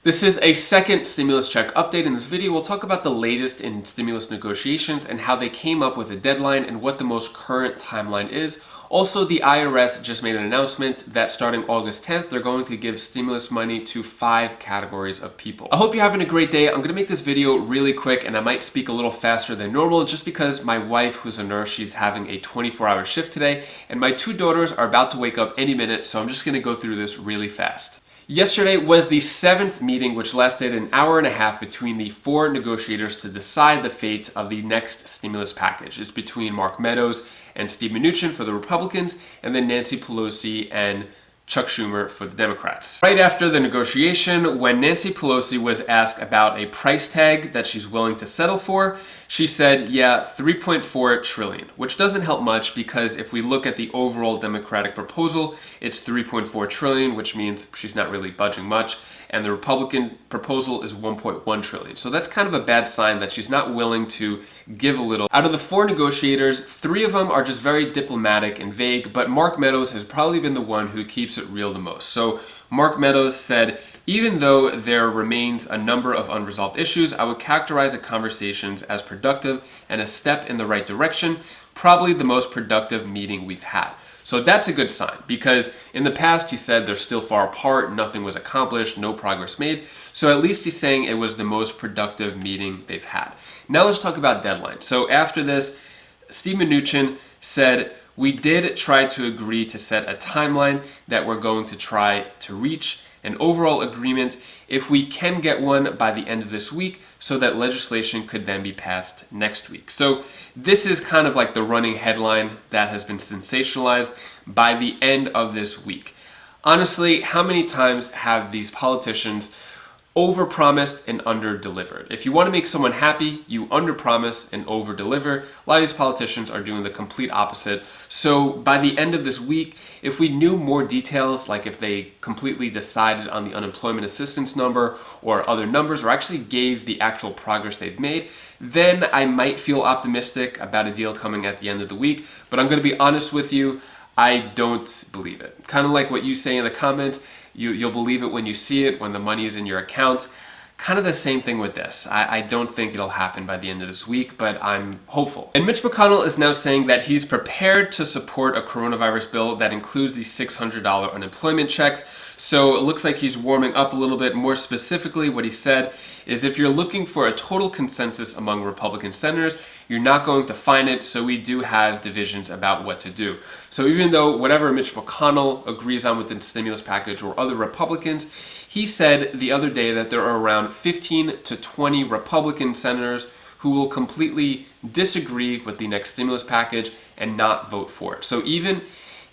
This is a second stimulus check update. In this video, we'll talk about the latest in stimulus negotiations and how they came up with a deadline and what the most current timeline is. Also, the IRS just made an announcement that starting August 10th, they're going to give stimulus money to 5 categories of people. I hope you're having a great day. I'm going to make this video really quick and I might speak a little faster than normal just because my wife, who's a nurse, she's having a 24-hour shift today and my 2 daughters are about to wake up any minute, so I'm just going to go through this really fast. Yesterday was the 7th meeting, which lasted an hour and a half between the 4 negotiators to decide the fate of the next stimulus package. It's between Mark Meadows and Steve Mnuchin for the Republicans, and then Nancy Pelosi and Chuck Schumer for the Democrats. Right after the negotiation, when Nancy Pelosi was asked about a price tag that she's willing to settle for, she said, yeah, 3.4 trillion, which doesn't help much because if we look at the overall Democratic proposal, it's 3.4 trillion, which means she's not really budging much, and the Republican proposal is 1.1 trillion. So that's kind of a bad sign that she's not willing to give a little. Out of the 4 negotiators, 3 of them are just very diplomatic and vague, but Mark Meadows has probably been the one who keeps it real the most. So Mark Meadows said, even though there remains a number of unresolved issues, I would characterize the conversations as productive and a step in the right direction, probably the most productive meeting we've had. So that's a good sign because in the past he said they're still far apart, nothing was accomplished, no progress made. So at least he's saying it was the most productive meeting they've had. Now let's talk about deadlines. So after this, Steve Mnuchin said, we did try to agree to set a timeline that we're going to try to reach an overall agreement if we can get one by the end of this week so that legislation could then be passed next week. So this is kind of like the running headline that has been sensationalized by the end of this week. Honestly, how many times have these politicians overpromised and underdelivered? If you want to make someone happy, you underpromise and overdeliver. A lot of these politicians are doing the complete opposite. So by the end of this week, if we knew more details, like if they completely decided on the unemployment assistance number or other numbers, or actually gave the actual progress they've made, then I might feel optimistic about a deal coming at the end of the week. But I'm going to be honest with you, I don't believe it. Kind of like what you say in the comments, you'll believe it when you see it, when the money is in your account. Kind of the same thing with this. I don't think it'll happen by the end of this week, but I'm hopeful. And Mitch McConnell is now saying that he's prepared to support a coronavirus bill that includes the $600 unemployment checks. So it looks like he's warming up a little bit. More specifically, what he said is if you're looking for a total consensus among Republican senators, you're not going to find it, so we do have divisions about what to do. So even though whatever Mitch McConnell agrees on with the stimulus package or other Republicans, he said the other day that there are around 15 to 20 Republican senators who will completely disagree with the next stimulus package and not vote for it. So even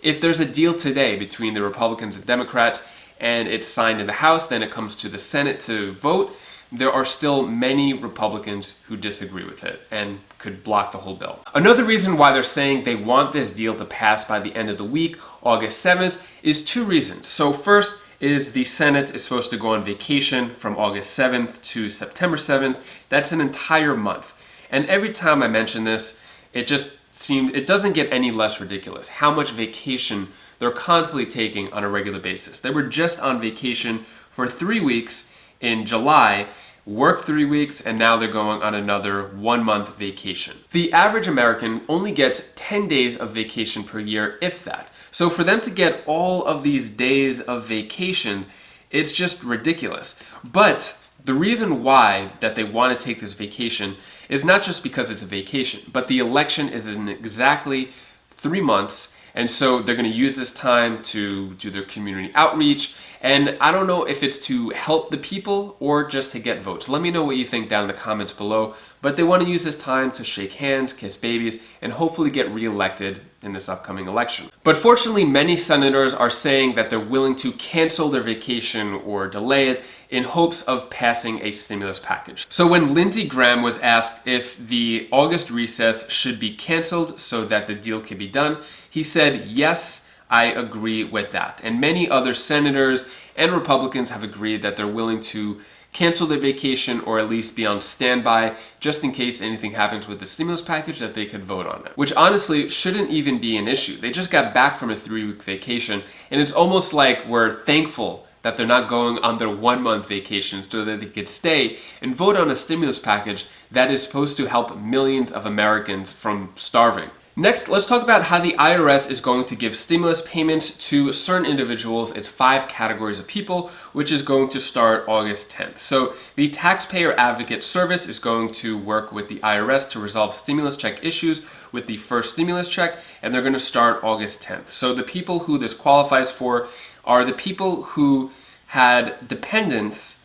if there's a deal today between the Republicans and Democrats and it's signed in the House, then it comes to the Senate to vote, there are still many Republicans who disagree with it and could block the whole bill. Another reason why they're saying they want this deal to pass by the end of the week, August 7th, is 2 reasons. So first is the Senate is supposed to go on vacation from August 7th to September 7th. That's an entire month. And every time I mention this, it doesn't get any less ridiculous how much vacation they're constantly taking on a regular basis. They were just on vacation for 3 weeks in July, worked 3 weeks, and now they're going on another 1-month vacation. The average American only gets 10 days of vacation per year, if that. So for them to get all of these days of vacation, it's just ridiculous. But the reason why that they want to take this vacation is not just because it's a vacation, but the election is in exactly 3 months. And so they're going to use this time to do their community outreach. And I don't know if it's to help the people or just to get votes. Let me know what you think down in the comments below. But they want to use this time to shake hands, kiss babies, and hopefully get reelected in this upcoming election. But fortunately, many senators are saying that they're willing to cancel their vacation or delay it in hopes of passing a stimulus package. So when Lindsey Graham was asked if the August recess should be canceled so that the deal can be done, he said, yes, I agree with that. And many other senators and Republicans have agreed that they're willing to cancel their vacation or at least be on standby just in case anything happens with the stimulus package that they could vote on it. Which honestly shouldn't even be an issue. They just got back from a 3-week vacation and it's almost like we're thankful that they're not going on their 1-month vacation so that they could stay and vote on a stimulus package that is supposed to help millions of Americans from starving. Next, let's talk about how the IRS is going to give stimulus payments to certain individuals. It's 5 categories of people, which is going to start August 10th. So the Taxpayer Advocate Service is going to work with the IRS to resolve stimulus check issues with the first stimulus check, and they're going to start August 10th. So the people who this qualifies for are the people who had dependents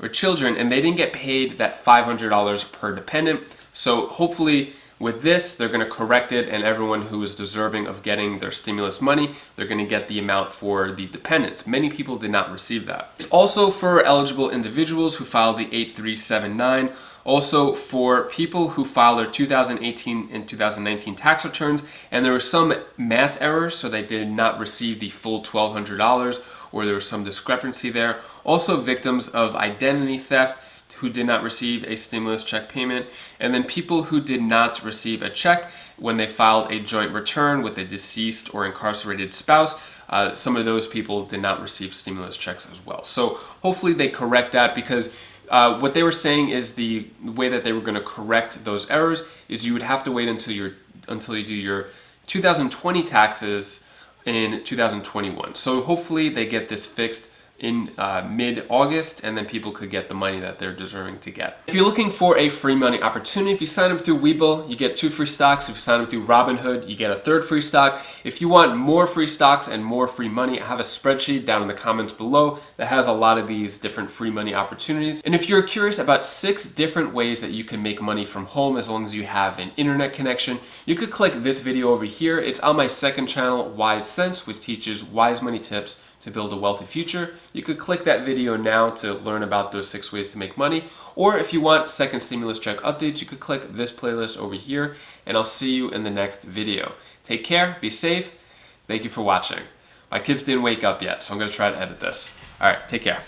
or children and they didn't get paid that $500 per dependent. So hopefully with this, they're going to correct it, and everyone who is deserving of getting their stimulus money, they're going to get the amount for the dependents. Many people did not receive that. It's also for eligible individuals who filed the 8379, also for people who filed their 2018 and 2019 tax returns, and there were some math errors, so they did not receive the full $1,200, or there was some discrepancy there. Also victims of identity theft who did not receive a stimulus check payment, and then people who did not receive a check when they filed a joint return with a deceased or incarcerated spouse. Some of those people did not receive stimulus checks as well. So hopefully they correct that, because what they were saying is the way that they were going to correct those errors is you would have to wait until you do your 2020 taxes in 2021. So hopefully they get this fixed in mid-August, and then people could get the money that they're deserving to get. If you're looking for a free money opportunity, if you sign up through Webull, you get 2 free stocks. If you sign up through Robinhood, you get a 3rd free stock. If you want more free stocks and more free money, I have a spreadsheet down in the comments below that has a lot of these different free money opportunities. And if you're curious about 6 different ways that you can make money from home as long as you have an internet connection, you could click this video over here. It's on my 2nd channel, Wise Sense, which teaches wise money tips to build a wealthy future. You could click that video now to learn about those 6 ways to make money. Or if you want second stimulus check updates, you could click this playlist over here, and I'll see you in the next video. Take care, be safe. Thank you for watching. My kids didn't wake up yet, so I'm gonna try to edit this. All right, take care.